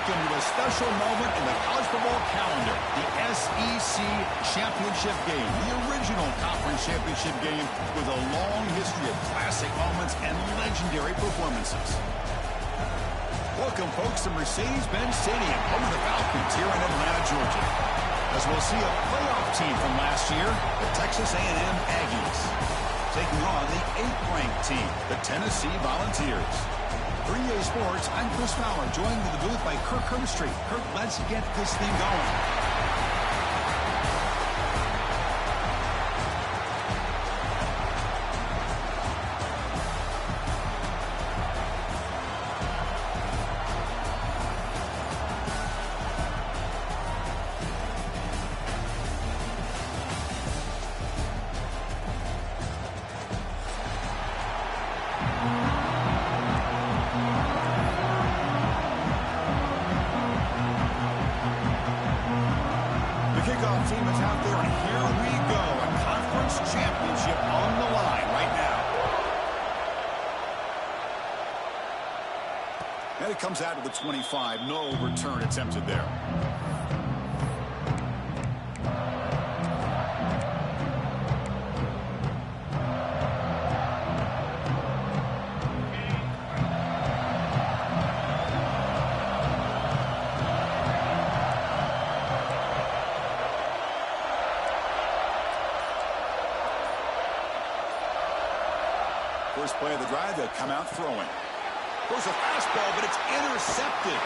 welcome to a special moment in the college football calendar, the SEC Championship game, the original conference championship game with a long history of classic moments and legendary performances. Welcome, folks, to Mercedes-Benz Stadium, home of the Falcons here in Atlanta, Georgia. As we'll see a playoff team from last year, the Texas A&M Aggies, taking on the 8th-ranked team, the Tennessee Volunteers. For EA Sports, I'm Chris Fowler, joined in the booth by Kirk Herbstreit. Kirk, let's get this thing going. Kickoff team is out there, and here we go. A conference championship on the line right now. And it comes out to the 25. No return attempted there. First play of the drive, they'll come out throwing. Goes a fastball, but it's intercepted.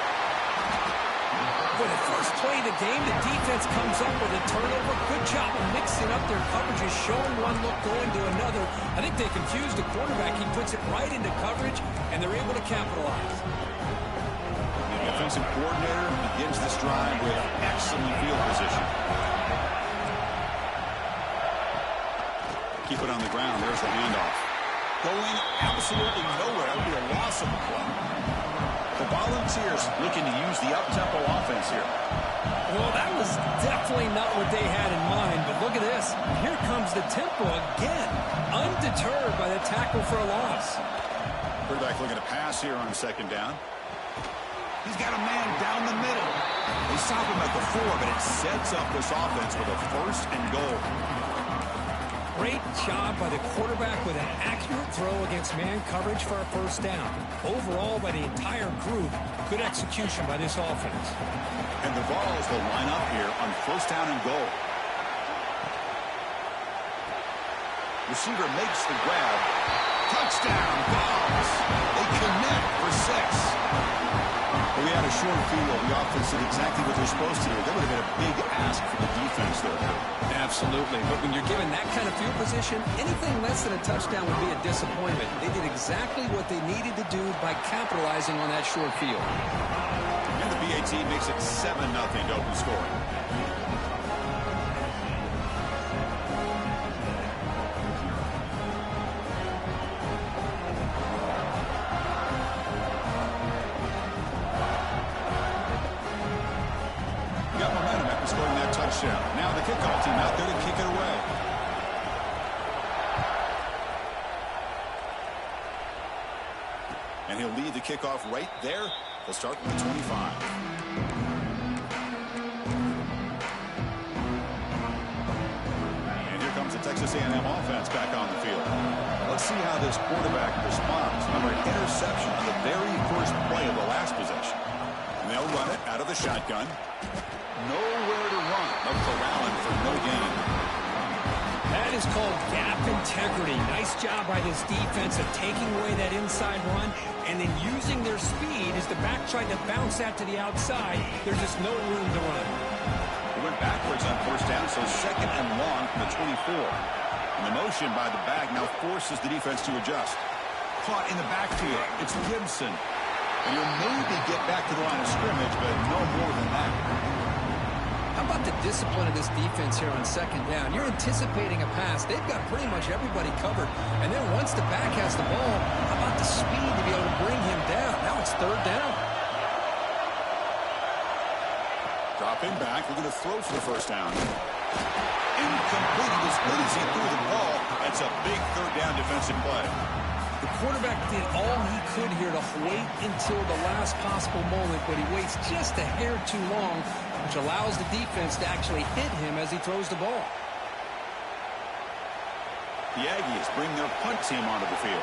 For the first play of the game, the defense comes up with a turnover. Good job of mixing up their coverages, showing one look, going to another. I think they confused the quarterback. He puts it right into coverage, and they're able to capitalize. The offensive coordinator begins this drive with excellent field position. Keep it on the ground. There's the handoff. Going absolutely nowhere. That would be a loss of the play. The Volunteers looking to use the up-tempo offense here. Well, that was definitely not what they had in mind, but look at this. Here comes the tempo again, undeterred by the tackle for a loss. Quarterback looking to pass here on second down. He's got a man down the middle. They stop him at the 4, but it sets up this offense with a first and goal. Great job by the quarterback with an accurate throw against man coverage for a first down. Overall, by the entire group, good execution by this offense. And the Vols will line up here on first down and goal. Receiver makes the grab. Touchdown, Vols. They connect for 6. But we had a short field. The offense did exactly what they're supposed to do. That would have been a big ask for the defense there. Absolutely. But when you're given that kind of field position, anything less than a touchdown would be a disappointment. They did exactly what they needed to do by capitalizing on that short field. And the BAT makes it 7-0 to open scoring. Got momentum after scoring that touchdown. Now the kickoff team out there to kick it away. And he'll lead the kickoff right there. They'll start with the 25. And here comes the Texas A&M offense back on the field. Let's see how this quarterback responds. Remember, an interception on the very first play of the last possession. And they'll run it out of the shotgun. Nowhere to run. No corralling for no gain. That is called gap integrity. Nice job by this defense of taking away that inside run and then using their speed as the back tried to bounce that to the outside. There's just no room to run. He went backwards on first down, so second and long from the 24. And the motion by the back now forces the defense to adjust. Caught in the backfield. It's Gibson. And he'll maybe get back to the line of scrimmage, but no more than that. How about the discipline of this defense here on second down? You're anticipating a pass. They've got pretty much everybody covered. And then once the back has the ball, how about the speed to be able to bring him down? Now it's third down. Dropping back, looking to throw for the first down. Incomplete. He was good as he threw the ball. That's a big third down defensive play. The quarterback did all he could here to wait until the last possible moment, but he waits just a hair too long, which allows the defense to actually hit him as he throws the ball. The Aggies bring their punt team onto the field.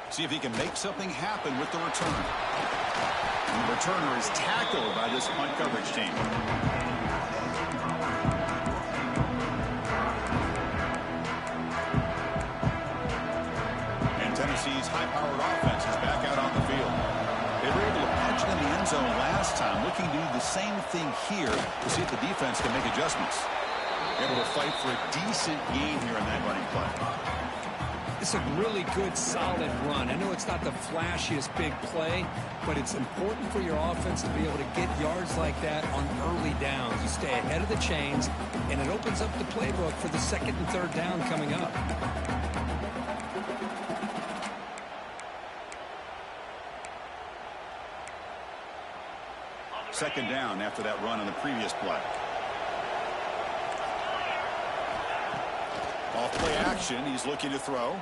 See if he can make something happen with the return. And the returner is tackled by this punt coverage team. And Tennessee's high-powered offense is back out on the field. They were able to punch it in the end zone last time, looking to do the same thing here to see if the defense can make adjustments. Able to fight for a decent gain here in that running play. It's a really good, solid run. I know it's not the flashiest big play, but it's important for your offense to be able to get yards like that on early downs. You stay ahead of the chains, and it opens up the playbook for the second and third down coming up. Second down after that run on the previous play. Off play action, he's looking to throw.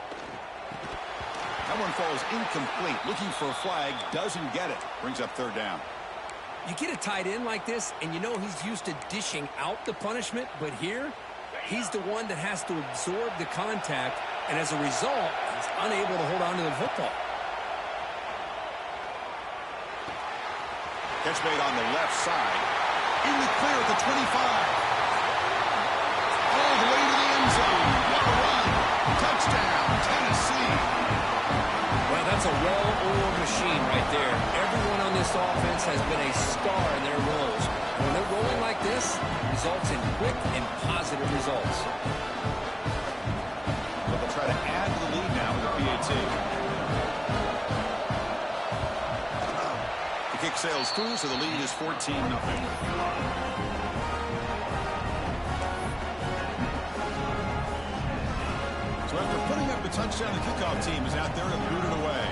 That one falls incomplete. Looking for a flag, doesn't get it. Brings up third down. You get a tight end like this, and you know he's used to dishing out the punishment, but here, he's the one that has to absorb the contact, and as a result, he's unable to hold on to the football. Catch made on the left side. In the clear at the 25. All the way to the end zone. What a run. Touchdown, Tennessee. Well, that's a well-oiled machine right there. Everyone on this offense has been a star in their roles. When they're rolling like this, it results in quick and positive results. But they'll try to add to the lead now with a PAT. The kick sails through, so the lead is 14-0. So after putting up a touchdown, the kickoff team is out there to boot it away.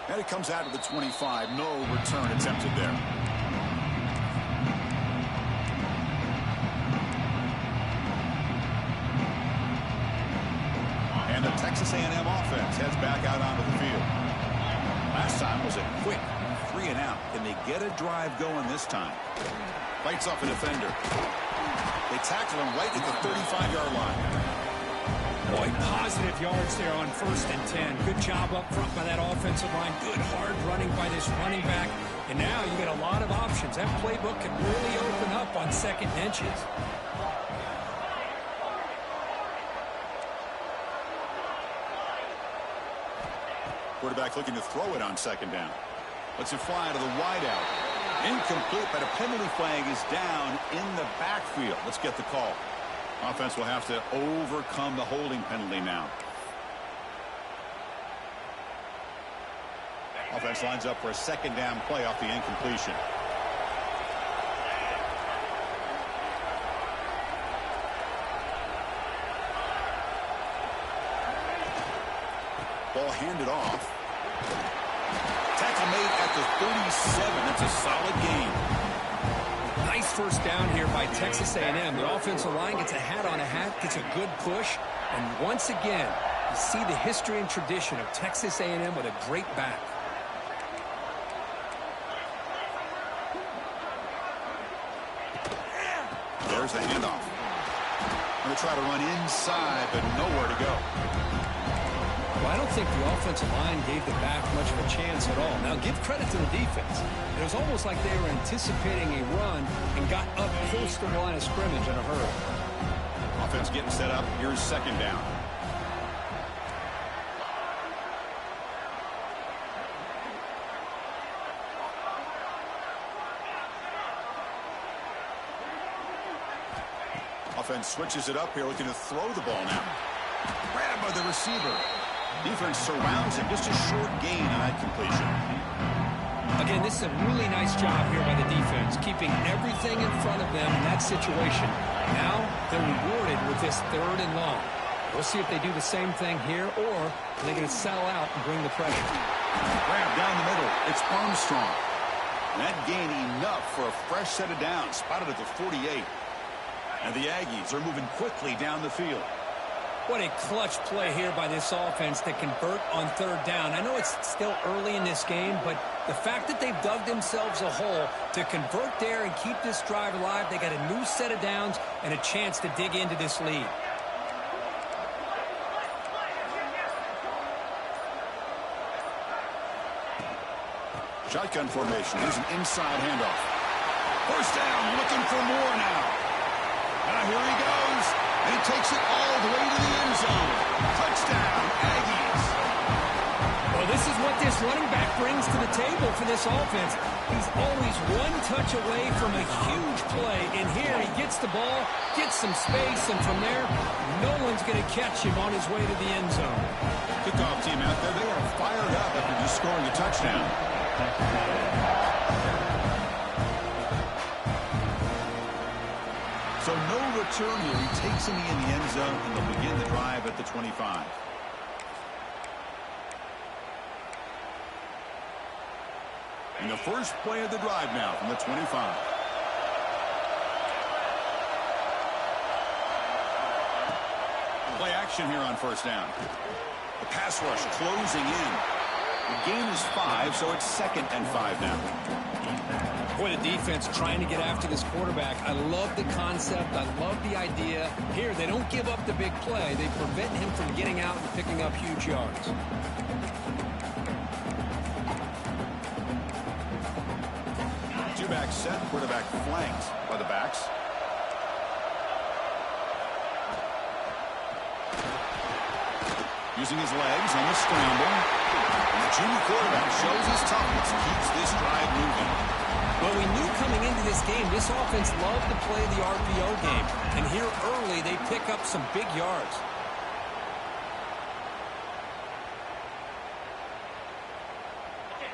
And it comes out to the 25. No return attempted there. And the Texas A&M offense heads back out onto the field. Last time was a quick 3 and out. Can they get a drive going this time? Fights off a defender. They tackle him right at the 35-yard line. Boy, positive yards there on 1st and 10. Good job up front by that offensive line. Good hard running by this running back. And now you get a lot of options. That playbook can really open up on second and inches. Quarterback looking to throw it on second down. Lets it fly to the wideout. Incomplete, but a penalty flag is down in the backfield. Let's get the call. Offense will have to overcome the holding penalty now. Offense lines up for a second down play off the incompletion. Ball handed off. Tackle made at the 37. That's a solid gain. Nice first down here by Texas A&M. The offensive line gets a hat on a hat, gets a good push, and once again, you see the history and tradition of Texas A&M with a great back. There's the handoff. Going to try to run inside, but nowhere to go. Well, I don't think the offensive line gave the back much of a chance at all. Now, give credit to the defense. It was almost like they were anticipating a run and got up close to the line of scrimmage in a hurry. Offense getting set up. Here's second down. Offense switches it up here, looking to throw the ball now. Grabbed by the receiver. Defense surrounds him. Just a short gain on that completion. Again, this is a really nice job here by the defense, keeping everything in front of them in that situation. Now they're rewarded with this 3rd and long. We'll see if they do the same thing here, or are they going to sell out and bring the pressure. Grab down the It's Armstrong. And that gain enough for a fresh set of downs, spotted at the 48. And the Aggies are moving quickly down the field. What a clutch play here by this offense to convert on third down. I know it's still early in this game, but the fact that they've dug themselves a hole to convert there and keep this drive alive, they got a new set of downs and a chance to dig into this lead. Shotgun formation. Here's an inside handoff. First down, looking for more now. Now here he goes. And he takes it all the way to the end zone. Touchdown, Aggies. Well, this is what this running back brings to the table for this offense. He's always one touch away from a huge play. And here he gets the ball, gets some space, and from there, no one's going to catch him on his way to the end zone. Kickoff team out there, they are fired up after just scoring a touchdown. So no return here. He takes him in the end zone, and they'll begin the drive at the 25. And the first play of the drive now from the 25. Play action here on first down. The pass rush closing in. The gain is 5, so it's 2nd and 5 now. Boy, the defense trying to get after this quarterback. I love the concept. I love the idea. Here, they don't give up the big play. They prevent him from getting out and picking up huge yards. Two-back set, quarterback flanked by the backs. Using his legs on the scramble. And the junior quarterback shows his toughness, keeps this drive moving. Well, we knew coming into this game, this offense loved to play the RPO game. And here early, they pick up some big yards.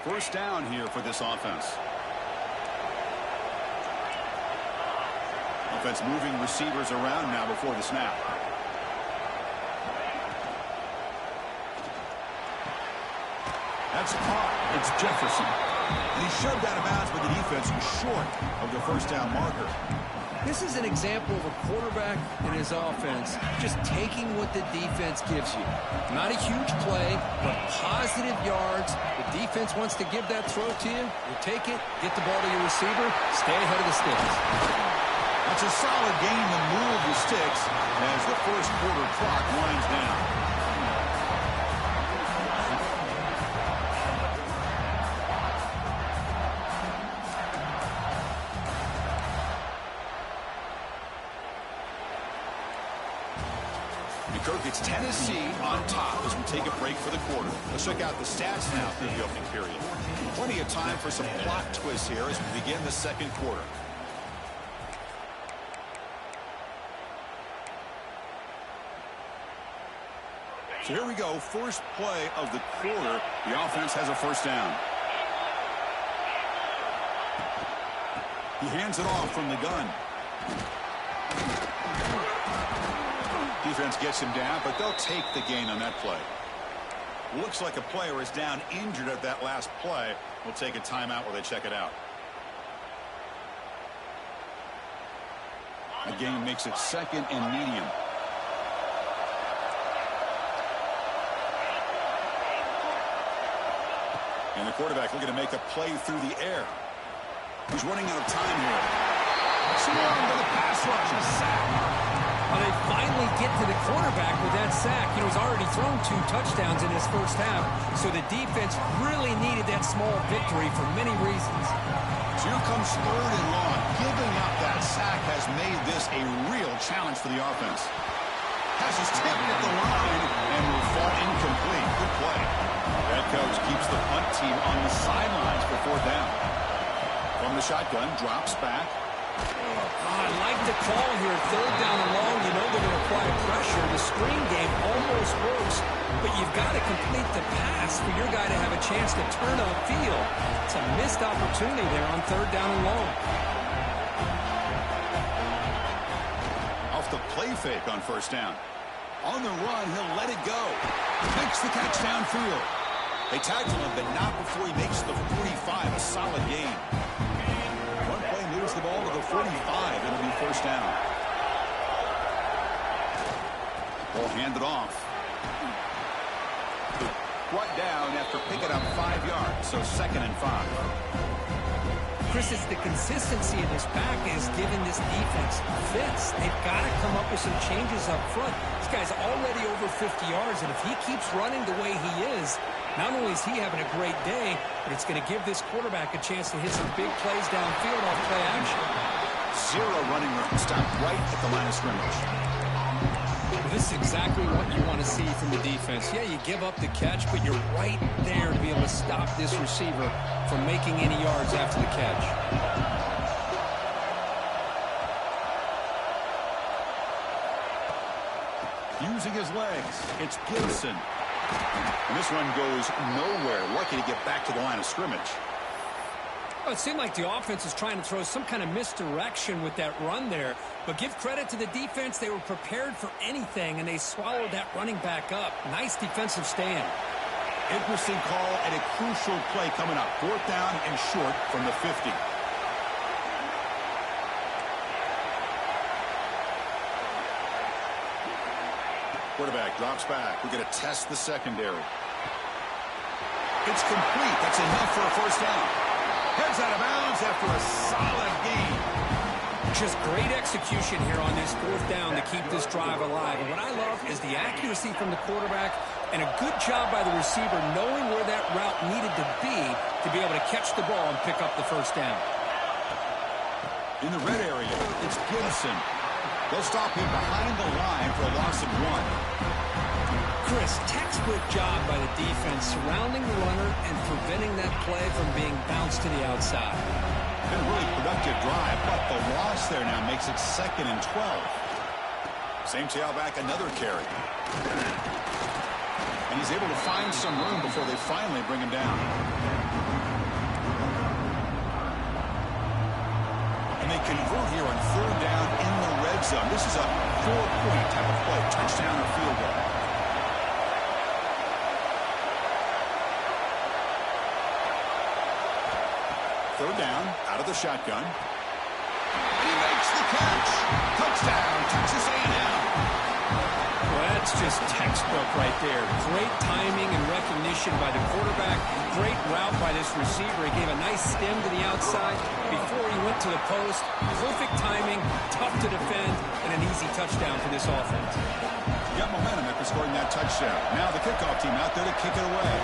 First down here for this offense. Offense moving receivers around now before the snap. That's caught. It's Jefferson. And he shoved out of bounds, but the defense was short of the first down marker. This is an example of a quarterback and his offense just taking what the defense gives you. Not a huge play, but positive yards. The defense wants to give that throw to you. You take it, get the ball to your receiver, stay ahead of the sticks. That's a solid game to move the sticks as the first quarter clock winds down. Kirk, it's Tennessee on top as we take a break for the quarter. Let's check out the stats now through the opening period. Plenty of time for some plot twists here as we begin the second quarter. So here we go. First play of the quarter. The offense has a first down. He hands it off from the gun. Defense gets him down, but they'll take the gain on that play. Looks like a player is down injured at that last play. We'll take a timeout while they check it out. The game makes it 2nd and medium. And the quarterback looking to make a play through the air. He's running out of time here. Swarmed by the pass rush and sack. Well, they finally get to the quarterback with that sack. You know, he's already thrown 2 touchdowns in his first half, so the defense really needed that small victory for many reasons. So here comes 3rd and long. Giving up that sack has made this a real challenge for the offense. Pass is tipped at the line and will fall incomplete. Good play. Head coach keeps the punt team on the sidelines for 4th down. From the shotgun, drops back. I like the call here. 3rd down and long. You know they're going to apply pressure. The screen game almost works, but you've got to complete the pass for your guy to have a chance to turn upfield. It's a missed opportunity there on 3rd down and long. Off the play fake on first down. On the run, he'll let it go. Makes the catch downfield. They tackle him, but not before he makes the 45. 5, a solid gain. One play moves the ball to the 45. It'll be first down. Ball handed off. Brought down after picking up 5 yards, so 2nd and 5. Chris, it's the consistency in his back is giving this defense fits. They've got to come up with some changes up front. This guy's already over 50 yards, and if he keeps running the way he is, not only is he having a great day, but it's going to give this quarterback a chance to hit some big plays downfield off play action. 0 running room. Stopped right at the line of scrimmage. This is exactly what you want to see from the defense. Yeah, you give up the catch, but you're right there to be able to stop this receiver from making any yards after the catch. Using his legs, it's Gibson. And this run goes nowhere. Lucky to get back to the line of scrimmage. Well, it seemed like the offense is trying to throw some kind of misdirection with that run there. But give credit to the defense. They were prepared for anything, and they swallowed that running back up. Nice defensive stand. Interesting call and a crucial play coming up. 4th down and short from the 50. Quarterback drops back. We're going to test the secondary. It's complete. That's enough for a first down. Heads out of bounds after a solid gain. Just great execution here on this 4th down to keep this drive alive. And what I love is the accuracy from the quarterback and a good job by the receiver knowing where that route needed to be able to catch the ball and pick up the first down. In the red area, it's Gibson. They'll stop him behind the line for a loss of 1. Chris, textbook job by the defense surrounding the runner and preventing that play from being bounced to the outside. Been a really productive drive, but the loss there now makes it 2nd and 12. Same tailback, another carry. And he's able to find some room before they finally bring him down. And they convert here on 3rd down in the red zone. This is a 4-point type of play, touchdown or field goal. Third down, out of the shotgun. And he makes the catch. Touchdown, Texas A&M. Well, that's just textbook right there. Great timing and recognition by the quarterback. Great route by this receiver. He gave a nice stem to the outside before he went to the post. Perfect timing, tough to defend, and an easy touchdown for this offense. Got momentum after scoring that touchdown. Now the kickoff team out there to kick it away.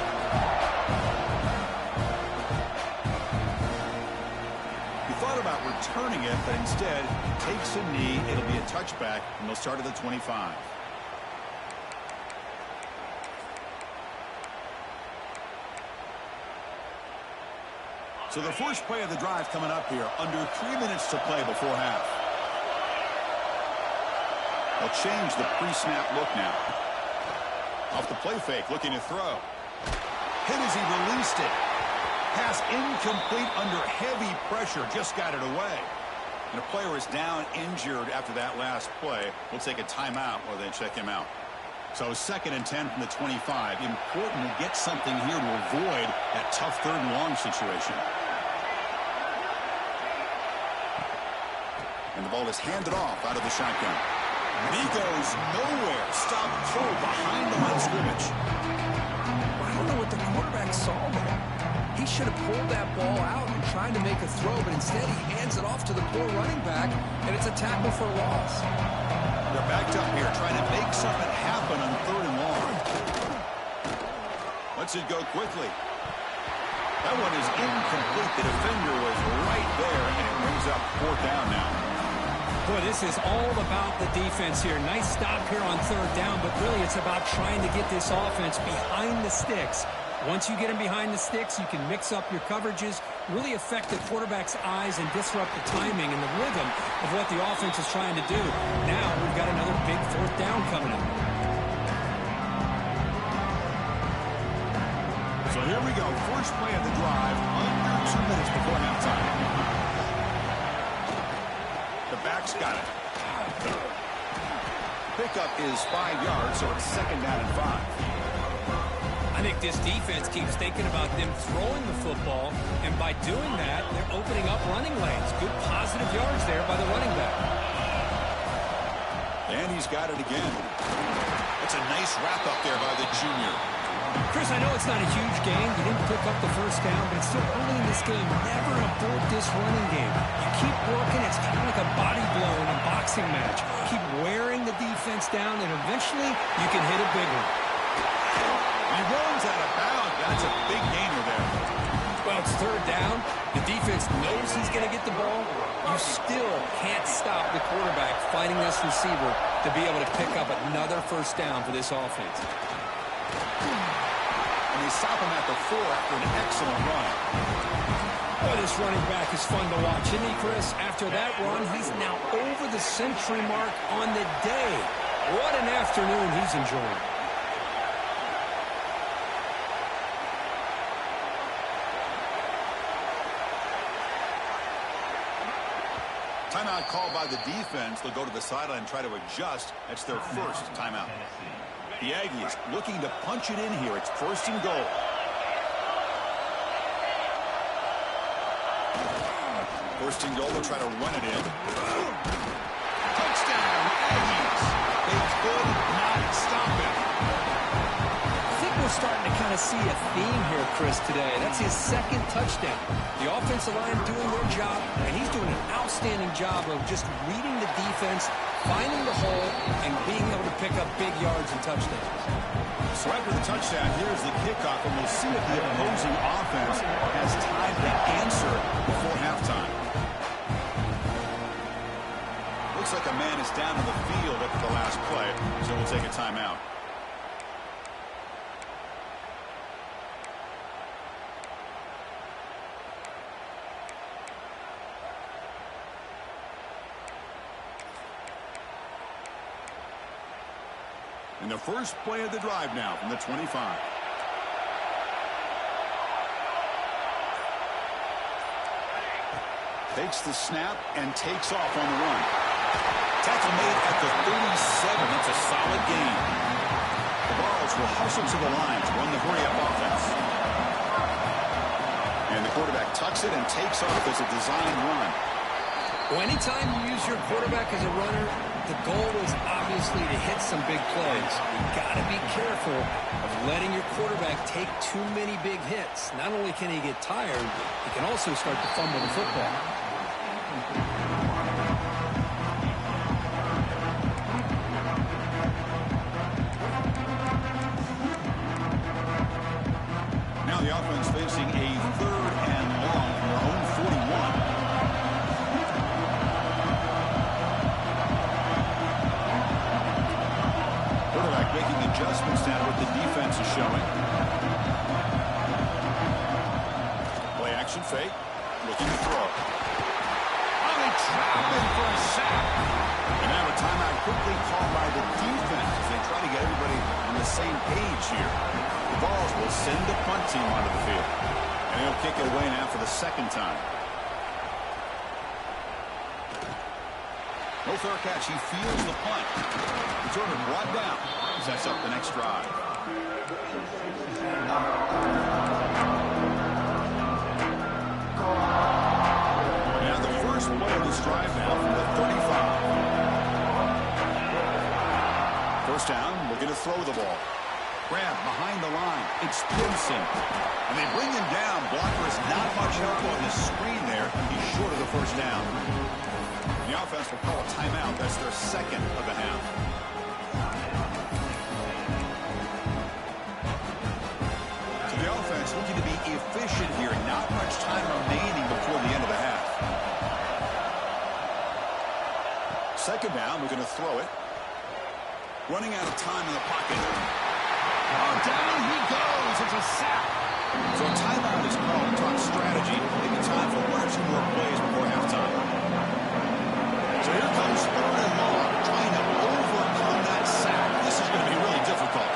About returning it, but instead takes a knee. It'll be a touchback, and they'll start at the 25. So the first play of the drive coming up here, under 3 minutes to play before half. They'll change the pre-snap look now. Off the play fake, looking to throw. Hit as he released it. Pass incomplete under heavy pressure. Just got it away. And a player is down injured after that last play. We'll take a timeout while they check him out. So 2nd and 10 from the 25. Important to get something here to avoid that tough 3rd and long situation. And the ball is handed off out of the shotgun. And he goes nowhere. Stop pull behind the line of scrimmage. I don't know what the quarterback saw there. He should have pulled that ball out and tried to make a throw, but instead he hands it off to the poor running back, and it's a tackle for a loss. They're backed up here, trying to make something happen on 3rd and long. Lets it go quickly. That one is incomplete. The defender was right there, and it brings up 4th down now. Boy, this is all about the defense here. Nice stop here on 3rd down, but really it's about trying to get this offense behind the sticks. Once you get him behind the sticks, you can mix up your coverages, really affect the quarterback's eyes and disrupt the timing and the rhythm of what the offense is trying to do. Now we've got another big 4th down coming up. So here we go. First play of the drive, under 2 minutes before halftime. The back's got it. Pickup is 5 yards, so it's 2nd down and 5. I think this defense keeps thinking about them throwing the football, and by doing that, they're opening up running lanes. Good positive yards there by the running back. And he's got it again. It's a nice wrap up there by the junior. Chris, I know it's not a huge game. You didn't pick up the first down, but it's still early in this game. Never abort this running game. You keep working. It's kind of like a body blow in a boxing match. Keep wearing the defense down, and eventually you can hit a big one. He runs out of bounds. That's a big gainer there. Well, it's third down. The defense knows he's going to get the ball. You still can't stop the quarterback finding this receiver to be able to pick up another first down for this offense. And they stop him at the 4 after an excellent run. Oh, this running back is fun to watch, isn't he, Chris? After that run, he's now over the century mark on the day. What an afternoon he's enjoying. Timeout called by the defense. They'll go to the sideline and try to adjust. That's their first timeout. The Aggies looking to punch it in here. It's first and goal. First and goal. They'll try to run it in. Touchdown, Aggies. They could not stop it. I think we're starting to kind of see a theme here, Chris, today. That's his second touchdown. The offensive line doing their job, and he's doing an outstanding job of just reading the defense, finding the hole, and being able to pick up big yards and touchdowns. So after the touchdown, here's the kickoff, and we'll see if the opposing offense has time to answer before halftime. Looks like a man is down in the field after the last play, so we'll take a timeout. And the first play of the drive now from the 25. Takes the snap and takes off on the run. Tackle made at the 37. That's a solid gain. The Vols will hustle to the line to run the hurry-up offense. And the quarterback tucks it and takes off as a designed run. Well, anytime you use your quarterback as a runner, the goal is obviously to hit some big plays. You've got to be careful of letting your quarterback take too many big hits. Not only can he get tired, he can also start to fumble the football. Now the offense facing a third and long from their own 41. Making adjustments down what the defense is showing. Play action fake. Looking to throw. Oh, they trap him for a sack. And now a timeout quickly called by the defense as they try to get everybody on the same page here. The Vols will send the punt team onto the field. And they'll kick it away now for the second time. No fair catch. He feels the punt. Returner brought down. Sets up the next drive. Now the first play of this drive now from the 35. First down, looking to throw the ball. Grab behind the line. It's Pinson. And they bring him down. Blocker is not much help on the screen there. He's short of the first down. The offense will call a timeout. That's their second of the half. So the offense looking to be efficient here. Not much time remaining before the end of the half. Second down, we're going to throw it. Running out of time in the pocket. Oh, down he goes. It's a sack. So a timeout is called to talk strategy. Maybe time for one or two more plays before halftime. So here comes third and long, trying to overcome that sack. This is going to be really difficult.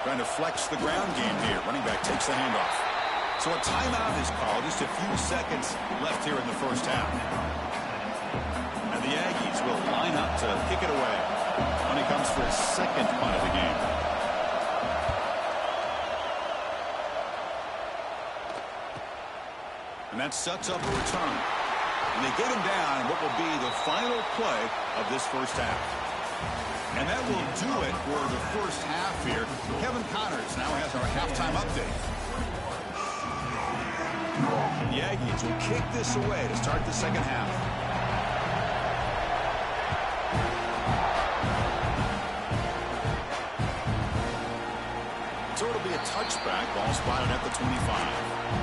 Trying to flex the ground game here. Running back takes the handoff. So a timeout is called. Just a few seconds left here in the first half. And the Aggies will line up to kick it away when he comes for his second punt of the game. And that sets up a return. And they get him down in what will be the final play of this first half. And that will do it for the first half here. Kevin Connors now has our halftime update. The Aggies will kick this away to start the second half. So it'll be a touchback, ball spotted at the 25.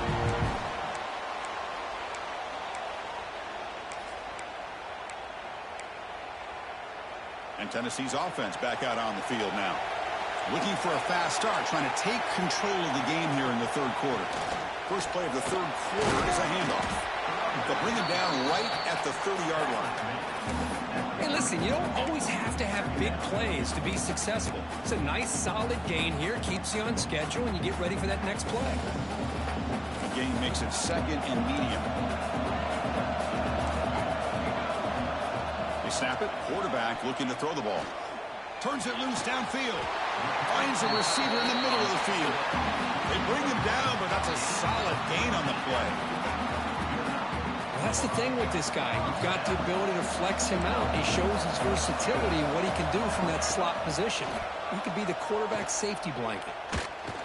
And Tennessee's offense back out on the field now. Looking for a fast start, trying to take control of the game here in the third quarter. First play of the third quarter is a handoff. They'll bring him down right at the 30-yard line. Hey, listen, you don't always have to have big plays to be successful. It's a nice, solid gain here. Keeps you on schedule, and you get ready for that next play. The gain makes it second and medium. They snap it. Quarterback looking to throw the ball. Turns it loose downfield. Finds a receiver in the middle of the field. They bring him down, but that's a solid gain on the play. Well, that's the thing with this guy. You've got the ability to flex him out. He shows his versatility and what he can do from that slot position. He could be the quarterback safety blanket.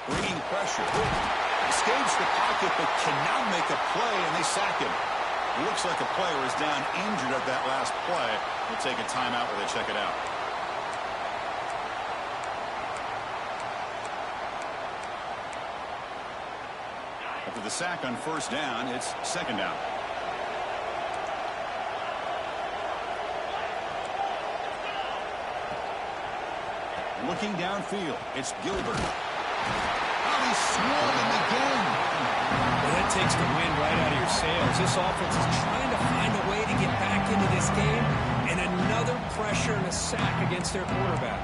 Bringing pressure. Escapes the pocket, but cannot make a play, and they sack him. Looks like a player is down injured at that last play. We'll take a timeout where they check it out. After the sack on first down, it's second down. Looking downfield, it's Gilbert. Oh, he's swarming again. Well, that takes the wind right out of your sails. This offense is trying to find a way to get back into this game, and another pressure and a sack against their quarterback.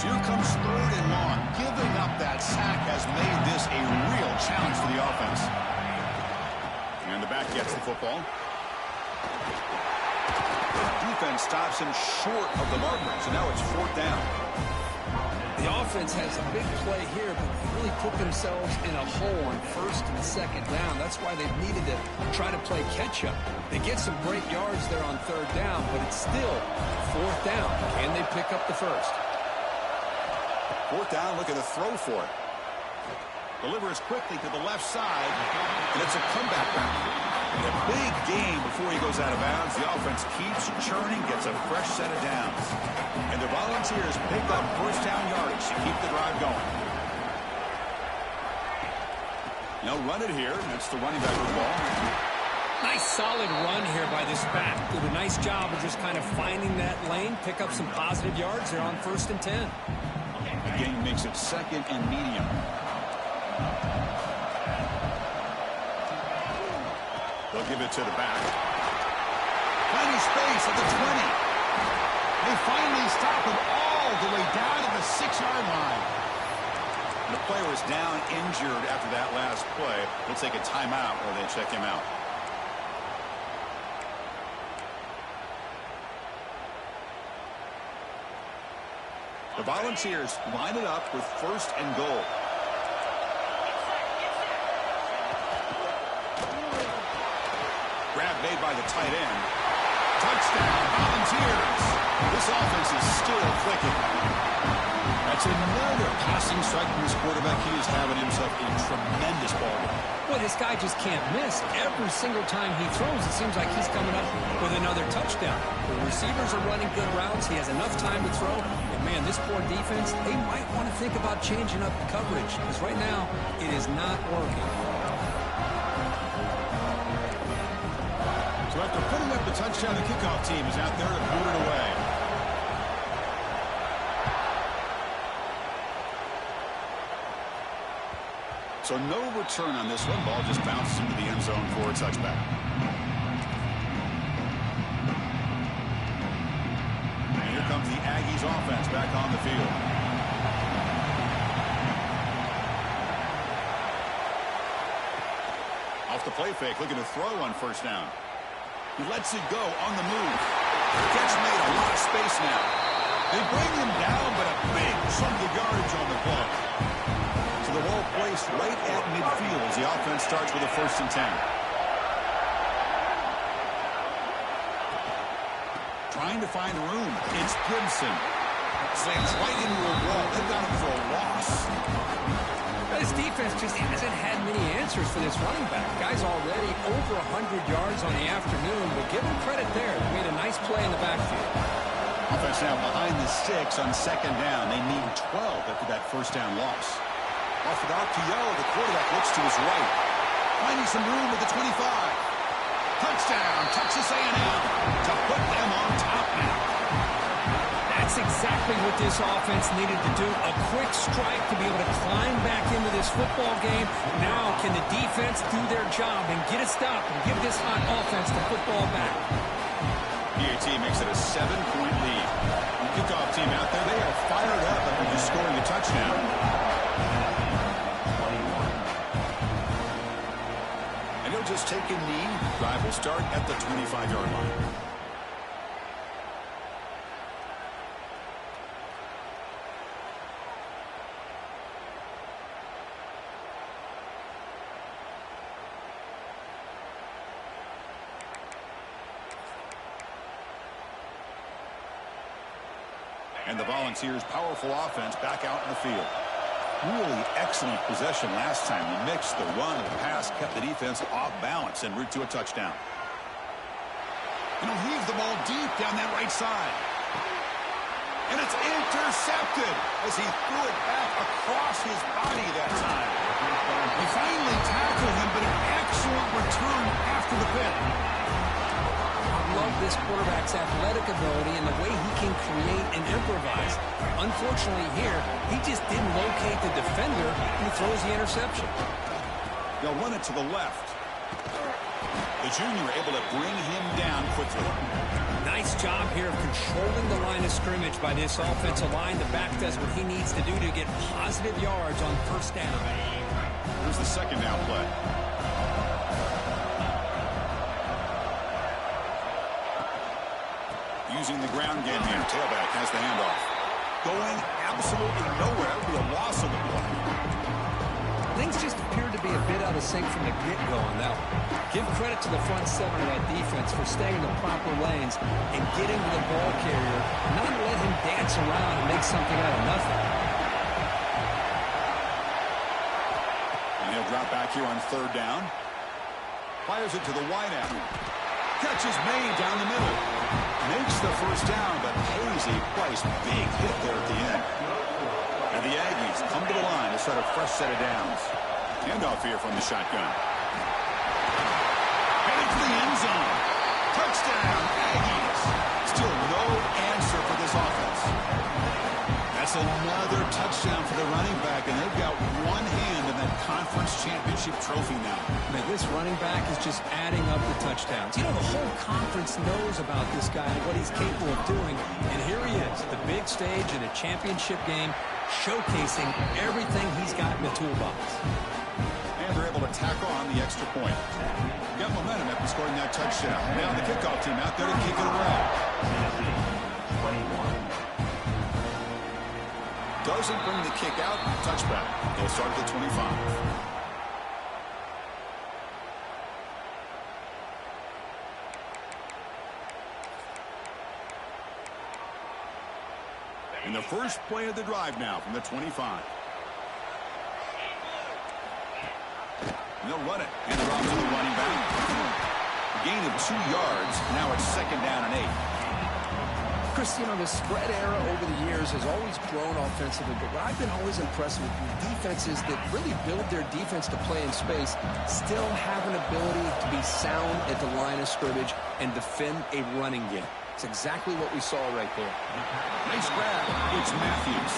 Here comes third and long. Giving up that sack has made this a real challenge for the offense. And the back gets the football. Defense stops him short of the marker, so now it's fourth down. The offense has a big play here, but they really put themselves in a hole on first and second down. That's why they've needed to try to play catch-up. They get some great yards there on third down, but it's still fourth down. Can they pick up the first? Fourth down, looking to throw for it. Delivers quickly to the left side, and it's a comeback round. And a big game before he goes out of bounds. The offense keeps churning, gets a fresh set of downs. And the Volunteers pick up first down yardage to keep the drive going. Now run it here. That's the running back with the ball. Nice solid run here by this back. Did a nice job of just kind of finding that lane, pick up some positive yards there on 1st and 10. The game makes it second and medium. They'll give it to the back. Plenty space at the 20. They finally stop him all the way down to the 6-yard line. The player is down injured after that last play. We'll take a timeout while they check him out. The Volunteers line it up with first and goal. Grab made by the tight end. Touchdown, Volunteers. This offense is still clicking. That's another passing strike from his quarterback. He is having himself a tremendous ball game. Well, this guy just can't miss. Every single time he throws, it seems like he's coming up with another touchdown. The receivers are running good routes. He has enough time to throw. And, man, this poor defense, they might want to think about changing up the coverage because right now it is not working. So after putting up the touchdown, the kickoff team is out there to boot it away. So no return on this one. Ball just bounces into the end zone for a touchback. And here comes the Aggies offense back on the field. Off the play fake, looking to throw on first down. He lets it go on the move. Catch made, a lot of space now. They bring him down, but a big chunk of yardage on the play. So the ball placed right at midfield as the offense starts with a 1st and 10. Trying to find room. It's Gibson. Slams right into a wall. They've got him for a loss. This defense just hasn't had many answers for this running back. Guy's already over 100 yards on the afternoon, but give him credit there. They made a nice play in the backfield. Offense now behind the 6 on 2nd down. They need 12 after that 1st down loss. Off it out to Yo. The quarterback looks to his right. Finding some room with the 25. Touchdown, Texas A&M to put them on top now. That's exactly what this offense needed to do. A quick strike to be able to climb back into this football game. Now can the defense do their job and get a stop and give this hot offense the football back? PAT makes it a 7-point lead. The kickoff team out there, they are fired up after just scoring a touchdown. And he'll just take a knee. Drive will start at the 25-yard line. And the Volunteers' powerful offense back out in the field. Really excellent possession last time. The mix, the run, the pass kept the defense off balance en route to a touchdown. And he'll heave the ball deep down that right side. And it's intercepted as he threw it back across his body that time. They finally tackled him, but an excellent return after the pick. Love this quarterback's athletic ability and the way he can create and improvise. Unfortunately here, he just didn't locate the defender and he throws the interception. They'll run it to the left. The junior able to bring him down quickly. Nice job here of controlling the line of scrimmage by this offensive line. The back does what he needs to do to get positive yards on 1st down. Here's the 2nd down play. Using the ground game here. Tailback has the handoff. Going absolutely nowhere. That would be a loss of the play. Things just appeared to be a bit out of sync from the get-go on that one. Give credit to the front 7 of that defense for staying in the proper lanes and getting to the ball carrier, not let him dance around and make something out of nothing. And he'll drop back here on 3rd down. Fires it to the wideout. Catch is made down the middle. Makes the 1st down, but pays a price. Big hit there at the end. And the Aggies come to the line to start a fresh set of downs. Handoff here from the shotgun. Headed to the end zone. Touchdown, Aggies. Still no answer for this offense. That's another touchdown for the running back, and they've got one hand in that conference championship trophy now. Man, this running back is just adding up the touchdowns. You know, the whole conference knows about this guy and what he's capable of doing, and here he is, the big stage in a championship game, showcasing everything he's got in the toolbox. And they're able to tack on the extra point. Got momentum after scoring that touchdown. Now the kickoff team out there to kick it away. Doesn't bring the kick out. Touchback. They'll start at the 25. And the first play of the drive now from the 25. And they'll run it. Hand it off to the running back. A gain of 2 yards. Now it's 2nd down and 8. Chris, you know, the spread era over the years has always grown offensively, but what I've been always impressed with defenses that really build their defense to play in space still have an ability to be sound at the line of scrimmage and defend a running game. It's exactly what we saw right there. Nice grab. It's Matthews.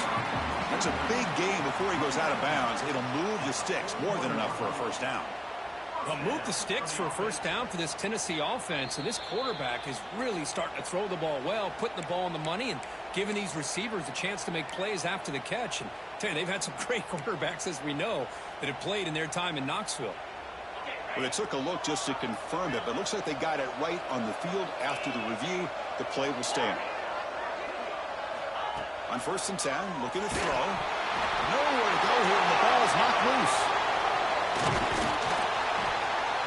That's a big gain before he goes out of bounds. It'll move the sticks, more than enough for a 1st down. Well, move the sticks for a 1st down for this Tennessee offense, and this quarterback is really starting to throw the ball well, putting the ball on the money, and giving these receivers a chance to make plays after the catch. And tell you, they've had some great quarterbacks, as we know, that have played in their time in Knoxville. Well, they took a look just to confirm it, but it looks like they got it right on the field after the review. The play will stand. On 1st and 10, looking to throw. Nowhere to go here, and the ball is knocked loose.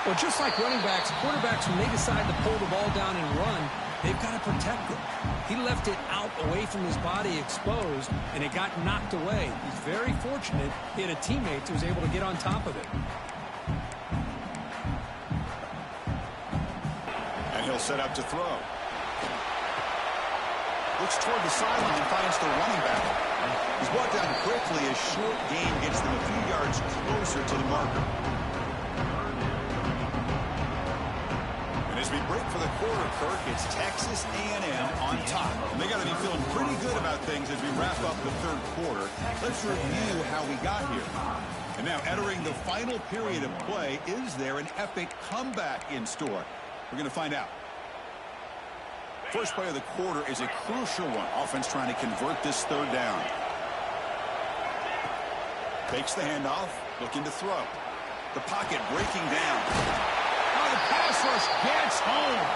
Well, just like running backs, quarterbacks, when they decide to pull the ball down and run, they've got to protect it. He left it out away from his body exposed, and it got knocked away. He's very fortunate he had a teammate who was able to get on top of it. And he'll set up to throw. Looks toward the sideline and finds the running back. He's brought down quickly as short gain gets them a few yards closer to the marker. And as we break for the quarter, Kirk, it's Texas A&M on top. And they got to be feeling pretty good about things as we wrap up the 3rd quarter. Let's review how we got here. And now entering the final period of play, is there an epic comeback in store? We're going to find out. First play of the quarter is a crucial one. Offense trying to convert this 3rd down. Takes the handoff, looking to throw. The pocket breaking down. Oh, the pass rush gets home.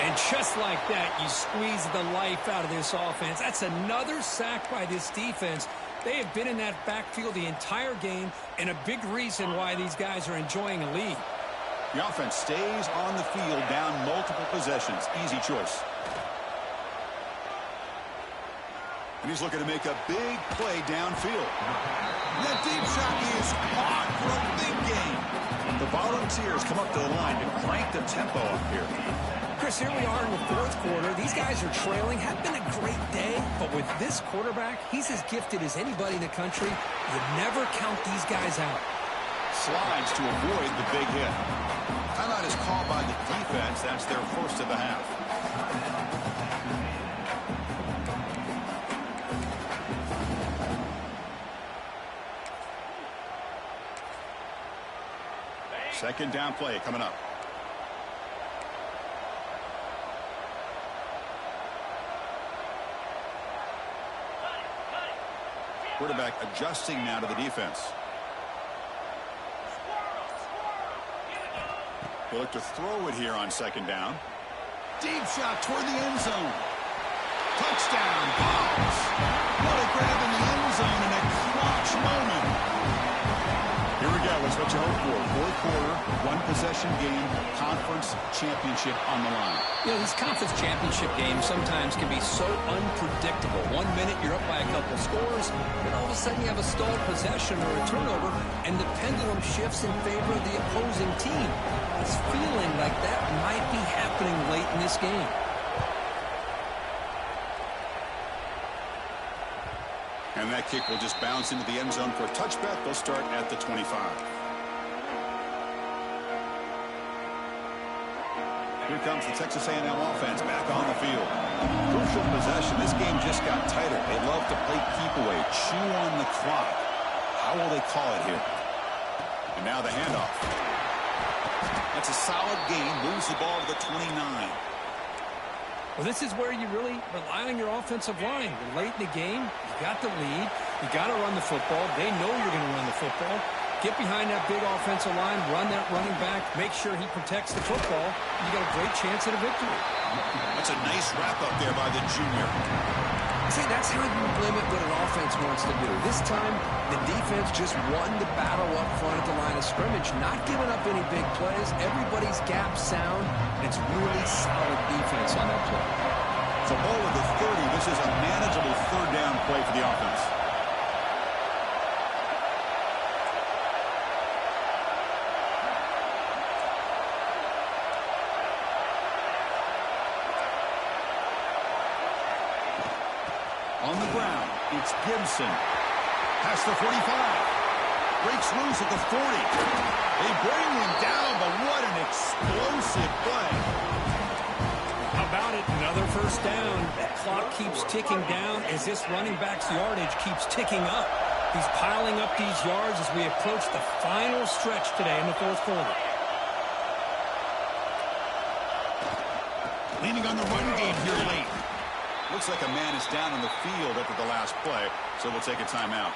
And just like that, you squeeze the life out of this offense. That's another sack by this defense. They have been in that backfield the entire game, and a big reason why these guys are enjoying a lead. The offense stays on the field down multiple possessions. Easy choice. And he's looking to make a big play downfield. That deep shot is caught for a big gain. The Volunteers come up to the line to crank the tempo up here. Chris, here we are in the 4th quarter. These guys are trailing. Have been a great day, but with this quarterback, he's as gifted as anybody in the country. You never count these guys out. Slides to avoid the big hit. Timeout is called by the defense. That's their first of the half. Second down play coming up. Quarterback adjusting now to the defense. They look to throw it here on 2nd down. Deep shot toward the end zone. Touchdown, Balls. What a grab in the end zone in a clutch moment. Here we go. It's what you hope for. 4th quarter, 1-possession game, conference championship on the line. You know, these conference championship games sometimes can be so unpredictable. 1 minute you're up by a couple scores, then all of a sudden you have a stalled possession or a turnover, and the pendulum shifts in favor of the opposing team. It's feeling like that might be happening late in this game. And that kick will just bounce into the end zone for a touchback. They'll start at the 25. Here comes the Texas A&M offense back on the field. Crucial possession. This game just got tighter. They love to play keep away, chew on the clock. How will they call it here? And now the handoff. That's a solid gain. Moves the ball to the 29. Well, this is where you really rely on your offensive line. You're late in the game. You got the lead. You got to run the football. They know you're going to run the football. Get behind that big offensive line. Run that running back. Make sure he protects the football. You got a great chance at a victory. That's a nice wrap up there by the junior. See, that's how you limit what an offense wants to do. This time, the defense just won the battle up front at the line of scrimmage, not giving up any big plays. Everybody's gap sound. It's really solid defense on that play. So ball with the 30. This is a manageable 3rd down play for the offense. On the ground, it's Gibson. Past the 45. Breaks loose at the 40. They bring him down, but what an explosive play. How about it? Another 1st down. That clock keeps ticking down as this running back's yardage keeps ticking up. He's piling up these yards as we approach the final stretch today in the 4th quarter. Leaning on the run game here late. Looks like a man is down on the field after the last play, so we'll take a timeout.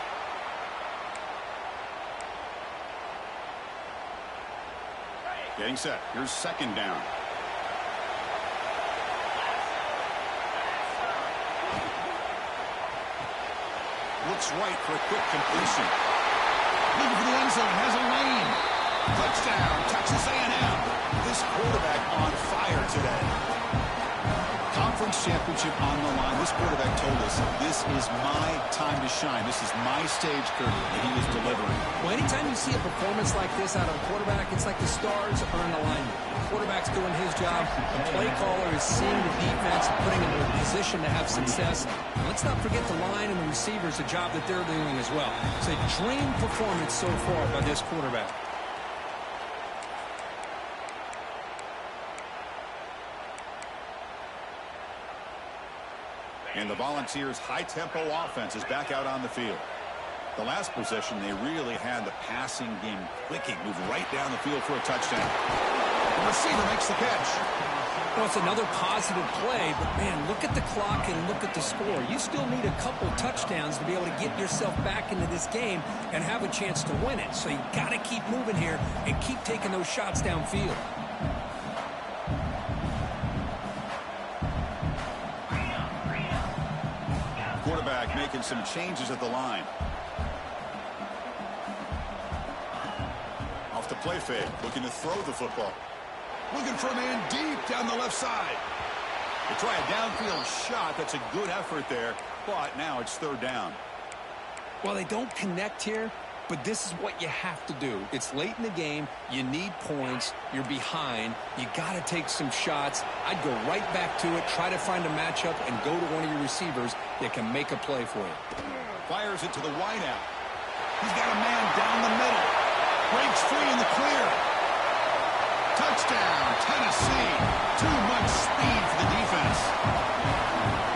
Getting set. Here's second down. Looks right for a quick completion. Looking for the end zone. Has a lane. Touchdown, Texas A&M. This quarterback on fire today. Conference championship on the line. This quarterback told us, this is my time to shine. This is my stage, Kurt, and he was delivering. Well, anytime you see a performance like this out of a quarterback, it's like the stars are in alignment. The quarterback's doing his job. The play caller is seeing the defense and putting him in a position to have success. And let's not forget the line and the receivers, the job that they're doing as well. It's a dream performance so far by this quarterback. And the Volunteers' high-tempo offense is back out on the field. The last possession, they really had the passing game clicking, moved right down the field for a touchdown. The receiver makes the catch. Well, it's another positive play, but, man, look at the clock and look at the score. You still need a couple touchdowns to be able to get yourself back into this game and have a chance to win it. So you got to keep moving here and keep taking those shots downfield. Quarterback making some changes at the line. Off the play fake, looking to throw the football. Looking for a man deep down the left side. They try a downfield shot. That's a good effort there, but now it's third down. Well, they don't connect here, but this is what you have to do. It's late in the game. You need points. You're behind. You got to take some shots. I'd go right back to it, try to find a matchup, and go to one of your receivers that can make a play for you. Fires it to the wideout. He's got a man down the middle. Breaks free in the clear. Touchdown, Tennessee. Too much speed for the defense.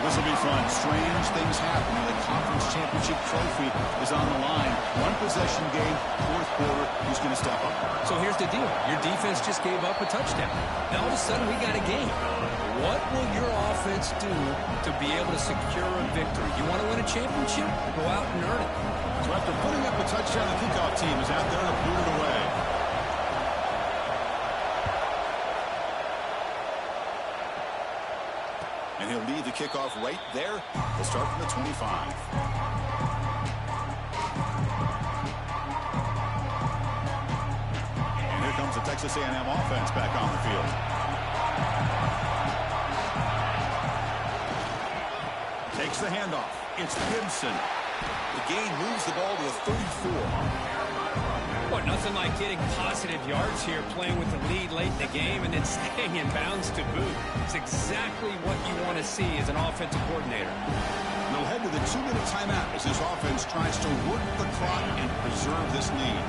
This will be fun. Strange things happen when the conference championship trophy is on the line. One possession game, fourth quarter, who's going to step up? So here's the deal. Your defense just gave up a touchdown. Now all of a sudden we got a game. What will your offense do to be able to secure a victory? You want to win a championship? Go out and earn it. So after putting up a touchdown, the kickoff team is out there to boot it away. And he'll lead the kickoff right there. He'll start from the 25. And here comes the Texas A&M offense back on the field. Takes the handoff. It's Gibson. The gain moves the ball to the 34. Well, nothing like getting positive yards here, playing with the lead late in the game, and then staying in bounds to boot. It's exactly what you want to see as an offensive coordinator. They'll head to the 2-minute timeout as this offense tries to work the clock and preserve this lead.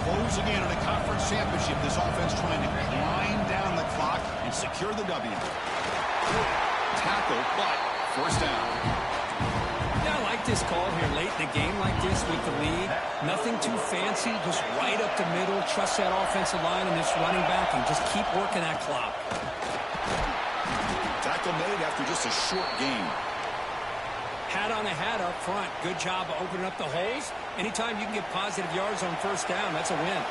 Closing in on a conference championship, this offense trying to grind down the clock and secure the W. Tackle, but first down. Yeah, I like this call here late in the game like this with the lead. Nothing too fancy, just right up the middle. Trust that offensive line and this running back and just keep working that clock. Tackle made after just a short game. Hat on a hat up front. Good job of opening up the holes. Anytime you can get positive yards on first down, that's a win.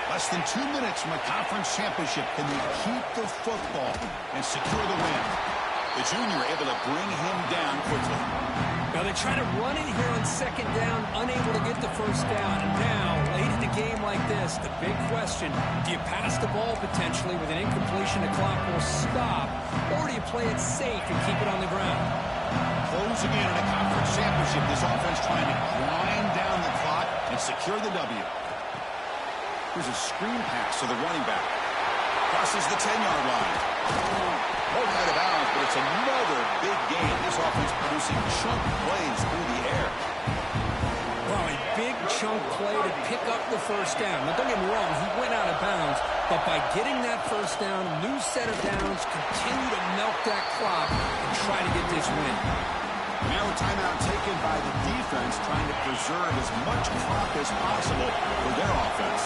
Less than 2 minutes from a conference championship. Can they keep the football and secure the win? The junior able to bring him down quickly. Now they try to run it here on second down, unable to get the first down. And now, late in the game like this, the big question, do you pass the ball potentially with an incompletion? The clock will stop, or do you play it safe and keep it on the ground? Closing in on a conference championship, this offense trying to grind down the clock and secure the W. Here's a screen pass to the running back. Crosses the 10-yard line. Moving out of bounds, but it's another big game. This offense producing chunk plays through the air. Well, a big chunk play to pick up the first down. Now, don't get me wrong, he went out of bounds, but by getting that first down, new set of downs, continue to milk that clock and try to get this win. Now a timeout taken by the defense, trying to preserve as much clock as possible for their offense.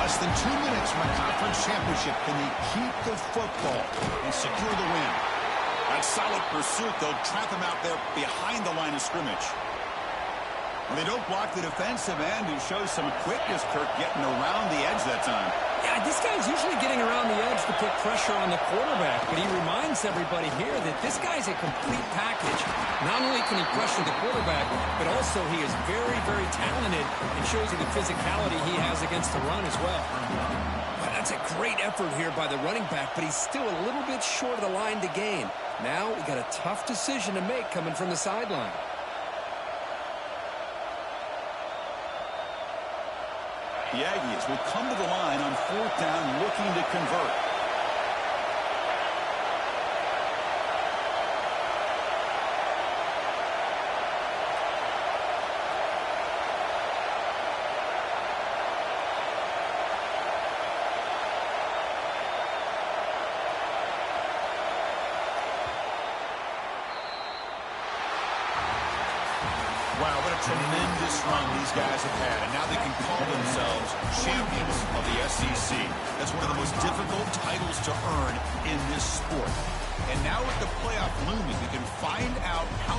Less than 2 minutes from a conference championship. Can they keep the football and secure the win? That solid pursuit, they'll trap him out there behind the line of scrimmage. They don't block the defensive end, who shows some quickness, Kirk, getting around the edge that time. Yeah, Yeah, this guy's usually getting around the edge to put pressure on the quarterback, but he reminds everybody here that this guy's a complete package. Not only can he pressure the quarterback, but also he is very, very talented and shows you the physicality he has against the run as well. Well, that's a great effort here by the running back, but he's still a little bit short of the line to gain. Now we got a tough decision to make coming from the sideline. The Aggies will come to the line on 4th down looking to convert. Wow, what a tremendous run these guys have had, and now they can call themselves champions of the SEC. That's one of the most difficult titles to earn in this sport. And now with the playoff looming, we can find out how